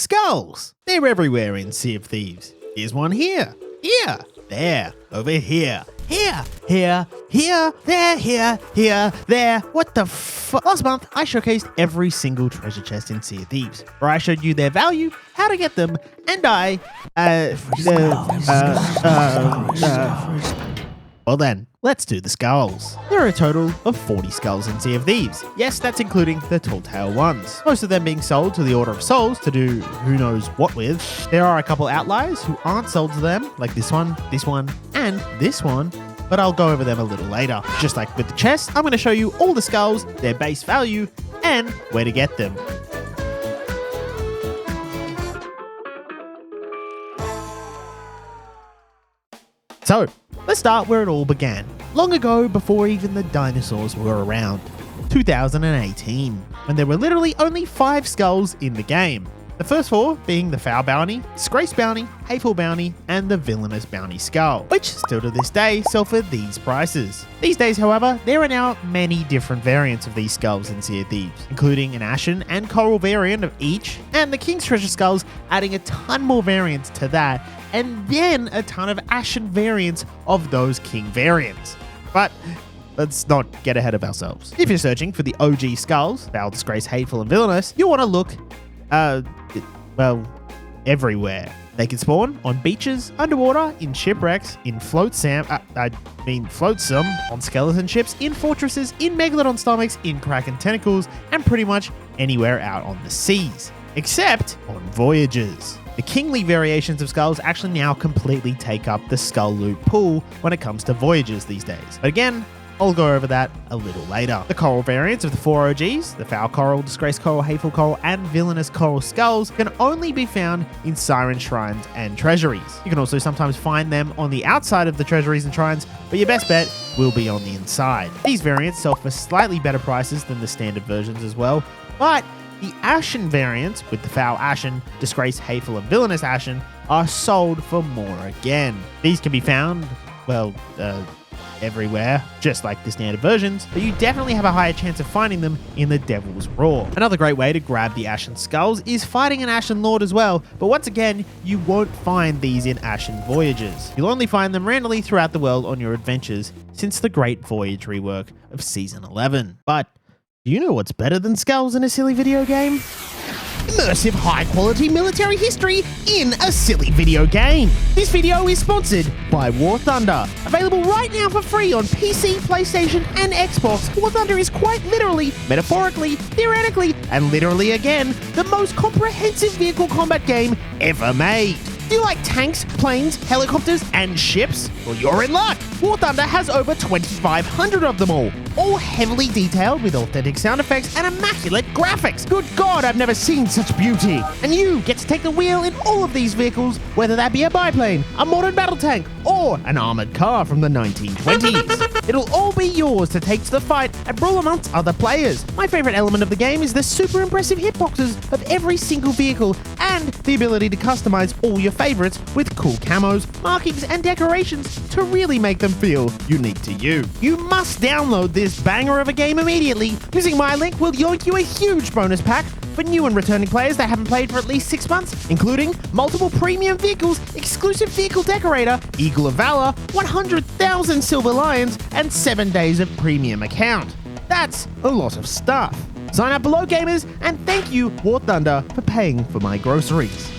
Skulls! They're everywhere in Sea of Thieves. Here's one here, there, over here, here, there. What the fuck? Last month, I showcased every single treasure chest in Sea of Thieves, where I showed you their value, how to get them, and well then, let's do the skulls. There are a total of 40 skulls in Sea of Thieves. Yes, that's including the tall tale ones. Most of them being sold to the Order of Souls to do who knows what with. There are a couple outliers who aren't sold to them, like this one, and this one, but I'll go over them a little later. Just like with the chest, I'm going to show you all the skulls, their base value, and where to get them. So, let's start where it all began. Long ago, before even the dinosaurs were around. 2018, when there were literally only 5 skulls in the game. The first 4 being the Foul Bounty, Disgrace Bounty, Hateful Bounty, and the Villainous Bounty Skull, which still to this day sell for these prices. These days, however, there are now many different variants of these skulls in Sea of Thieves, including an Ashen and Coral variant of each, and the King's Treasure skulls adding a ton more variants to that, and then a ton of Ashen variants of those King variants. But let's not get ahead of ourselves. If you're searching for the OG skulls, Foul, Disgrace, Hateful, and Villainous, you want to look, everywhere. They can spawn on beaches, underwater, in shipwrecks, in flotsam, on skeleton ships, in fortresses, in megalodon stomachs, in kraken tentacles, and pretty much anywhere out on the seas, except on voyages. The kingly variations of skulls actually now completely take up the skull loot pool when it comes to voyages these days. But again, I'll go over that a little later. The coral variants of the 4 OGs, the Foul Coral, Disgrace Coral, Hateful Coral, and Villainous Coral skulls can only be found in Siren Shrines and Treasuries. You can also sometimes find them on the outside of the Treasuries and Shrines, but your best bet will be on the inside. These variants sell for slightly better prices than the standard versions as well, but the Ashen variants, with the Foul Ashen, Disgrace Hateful, and Villainous Ashen, are sold for more again. These can be found, everywhere, just like the standard versions, but you definitely have a higher chance of finding them in the Devil's Roar. Another great way to grab the Ashen Skulls is fighting an Ashen Lord as well, but once again, you won't find these in Ashen Voyages. You'll only find them randomly throughout the world on your adventures since the Great Voyage rework of Season 11. But do you know what's better than skulls in a silly video game? Immersive high-quality military history in a silly video game. This video is sponsored by War Thunder. Available right now for free on PC, PlayStation, and Xbox, War Thunder is quite literally, metaphorically, theoretically, and literally again, the most comprehensive vehicle combat game ever made. Do you like tanks, planes, helicopters, and ships? Well, you're in luck! War Thunder has over 2,500 of them all heavily detailed with authentic sound effects and immaculate graphics. Good God, I've never seen such beauty! And you get to take the wheel in all of these vehicles, whether that be a biplane, a modern battle tank, or an armored car from the 1920s. It'll all be yours to take to the fight and brawl amongst other players. My favorite element of the game is the super impressive hitboxes of every single vehicle and the ability to customize all your favorites with cool camos, markings, and decorations to really make them feel unique to you. You must download this banger of a game immediately. Using my link will yoink you a huge bonus pack for new and returning players that haven't played for at least 6 months, including multiple premium vehicles, exclusive vehicle decorator, Eagle of Valor, 100,000 Silver Lions, and 7 days of premium account. That's a lot of stuff. Sign up below, gamers, and thank you, War Thunder, for paying for my groceries.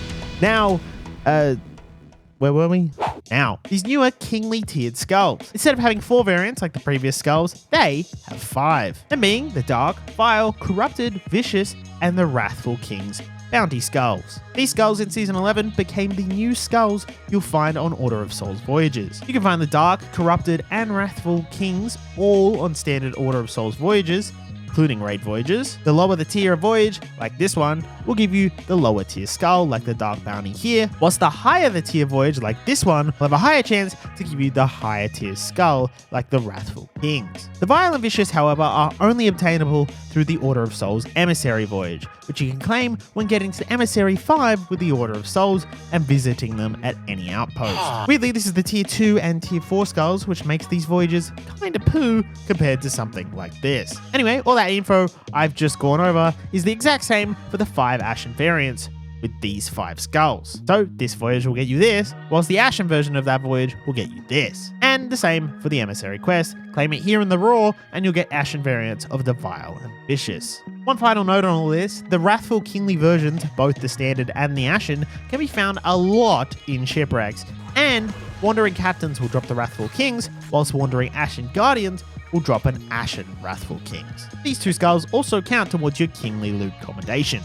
Now, where were we? Now, these newer kingly tiered skulls. Instead of having 4 variants like the previous skulls, they have 5. Them being the Dark, Vile, Corrupted, Vicious, and the Wrathful King's Bounty Skulls. These skulls in Season 11 became the new skulls you'll find on Order of Souls Voyages. You can find the Dark, Corrupted, and Wrathful Kings all on standard Order of Souls Voyages, including raid voyages. The lower the tier of voyage, like this one, will give you the lower tier skull, like the Dark Bounty here, whilst the higher the tier voyage, like this one, will have a higher chance to give you the higher tier skull, like the Wrathful Kings. The Vile and Vicious, however, are only obtainable through the Order of Souls Emissary Voyage, which you can claim when getting to Emissary 5 with the Order of Souls and visiting them at any outpost. Weirdly, this is the Tier 2 and Tier 4 skulls, which makes these voyages kinda poo compared to something like this. Anyway, all that info I've just gone over is the exact same for the 5 Ashen variants, with these 5 skulls. So this voyage will get you this, whilst the Ashen version of that voyage will get you this. And the same for the Emissary quest. Claim it here in the Raw and you'll get Ashen variants of the Vile and Vicious. One final note on all this, the Wrathful Kingly versions, both the Standard and the Ashen, can be found a lot in shipwrecks, and Wandering Captains will drop the Wrathful Kings, whilst Wandering Ashen Guardians will drop an Ashen Wrathful Kings. These 2 skulls also count towards your Kingly loot commendation.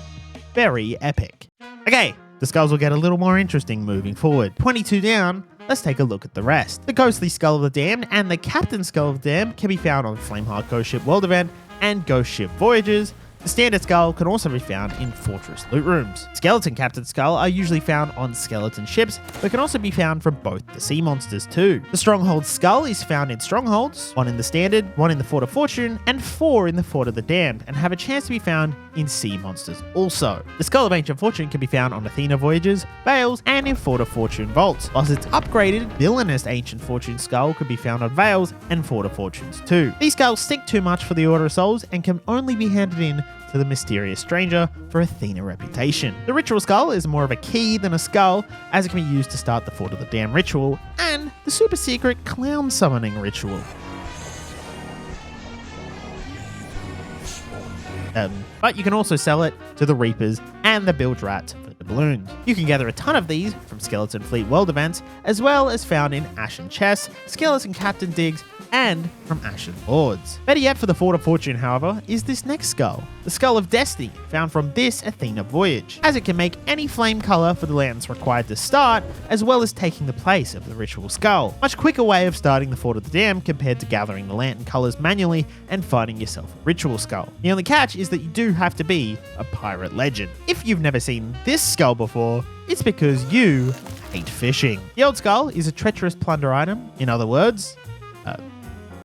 Very epic. Okay, the skulls will get a little more interesting moving forward. 22 down, let's take a look at the rest. The Ghostly Skull of the Damned and the Captain Skull of the Damned can be found on Flameheart Ghost Ship World Event and Ghost Ship Voyages. The Standard Skull can also be found in Fortress loot rooms. Skeleton Captain Skull are usually found on skeleton ships, but can also be found from both the sea monsters too. The Stronghold Skull is found in Strongholds, 1 in the Standard, 1 in the Fort of Fortune, and 4 in the Fort of the Damned, and have a chance to be found in sea monsters also. The Skull of Ancient Fortune can be found on Athena Voyages, Veils, and in Fort of Fortune Vaults, whilst its upgraded, villainous Ancient Fortune Skull could be found on Veils and Fort of Fortunes too. These skulls stink too much for the Order of Souls and can only be handed in to the Mysterious Stranger for Athena reputation. The Ritual Skull is more of a key than a skull, as it can be used to start the Fort of the Damned ritual, and the super secret Clown Summoning ritual. But you can also sell it to the Reapers and the Bilge Rats for the balloons. You can gather a ton of these from Skeleton Fleet World events, as well as found in Ashen Chests, Skeleton Captain Digs, and from Ashen Lords. Better yet for the Fort of Fortune, however, is this next skull, the Skull of Destiny, found from this Athena voyage, as it can make any flame color for the lands required to start, as well as taking the place of the Ritual Skull. Much quicker way of starting the Fort of the Damned compared to gathering the lantern colors manually and finding yourself a Ritual Skull. The only catch is that you do have to be a pirate legend. If you've never seen this skull before, it's because you hate fishing. The Old Skull is a treacherous plunder item, in other words,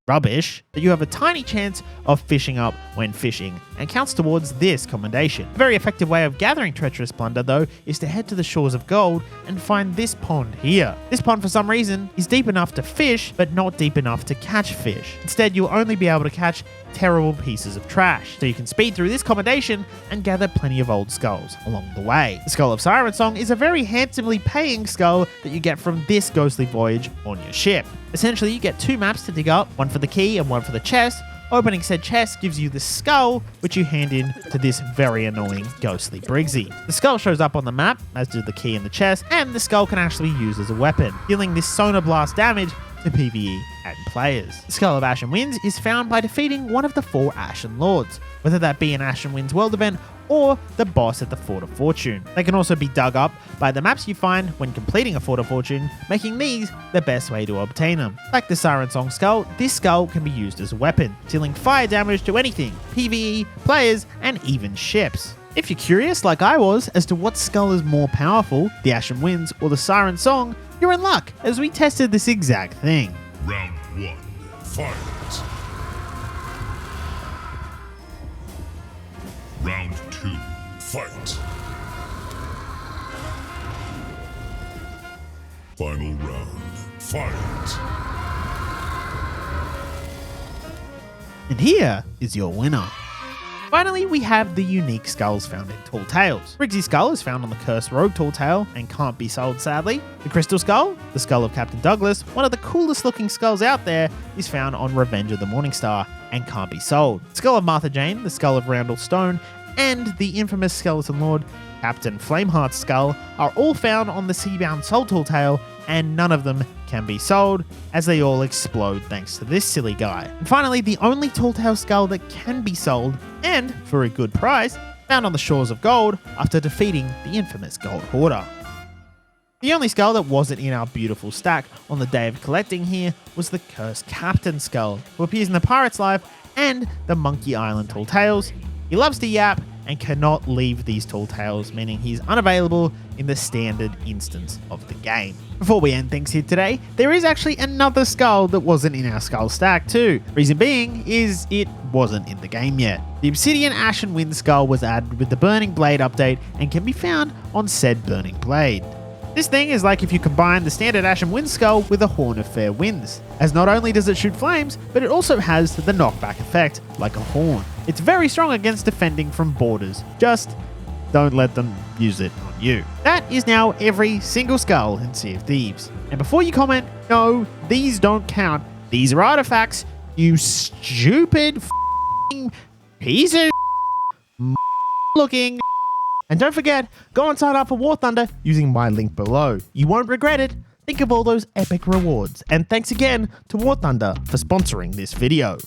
rubbish, that you have a tiny chance of fishing up when fishing, and counts towards this commendation. A very effective way of gathering treacherous plunder, though, is to head to the Shores of Gold and find this pond here. This pond, for some reason, is deep enough to fish, but not deep enough to catch fish. Instead, you'll only be able to catch terrible pieces of trash, so you can speed through this commendation and gather plenty of old skulls along the way. The Skull of Siren Song is a very handsomely paying skull that you get from this ghostly voyage on your ship. Essentially, you get 2 maps to dig up, one for the key and one for the chest. Opening said chest gives you the skull, which you hand in to this very annoying ghostly Briggsy. The skull shows up on the map, as do the key and the chest, and the skull can actually be used as a weapon, dealing this sonar blast damage to PvE and players. The Skull of Ashen Winds is found by defeating one of the 4 Ashen Lords, whether that be an Ashen Winds World event or the boss at the Fort of Fortune. They can also be dug up by the maps you find when completing a Fort of Fortune, making these the best way to obtain them. Like the Siren Song skull, this skull can be used as a weapon, dealing fire damage to anything, PvE, players, and even ships. If you're curious, like I was, as to what skull is more powerful, the Ashen Winds or the Siren Song, you're in luck, as we tested this exact thing. Round 1, fight! Round 2, fight! Final round, fight! And here is your winner. Finally, we have the unique skulls found in Tall Tales. Briggsy's skull is found on the Cursed Rogue Tall Tale and can't be sold, sadly. The Crystal Skull, the skull of Captain Douglas, one of the coolest looking skulls out there, is found on Revenge of the Morningstar and can't be sold. The skull of Martha Jane, the skull of Randall Stone, and the infamous Skeleton Lord, Captain Flameheart's skull, are all found on the Seabound Soul Tall Tale, and none of them can be sold, as they all explode thanks to this silly guy. And finally, the only Tall Tale skull that can be sold, and for a good price, found on the Shores of Gold after defeating the infamous Gold Hoarder. The only skull that wasn't in our beautiful stack on the day of collecting here was the Cursed Captain skull, who appears in the Pirate's Life and the Monkey Island Tall Tales. He loves to yap and cannot leave these Tall Tales, meaning he's unavailable in the standard instance of the game. Before we end things here today, there is actually another skull that wasn't in our skull stack too. Reason being is it wasn't in the game yet. The Obsidian Ashen Wind skull was added with the Burning Blade update and can be found on said Burning Blade. This thing is like if you combine the standard Ashen Wind skull with a Horn of Fair Winds, as not only does it shoot flames, but it also has the knockback effect like a horn. It's very strong against defending from borders, just don't let them use it on you. That is now every single skull in Sea of Thieves. And before you comment, no, these don't count. These are artifacts, you stupid f***ing piece of looking. And don't forget, go and sign up for War Thunder using my link below. You won't regret it. Think of all those epic rewards. And thanks again to War Thunder for sponsoring this video.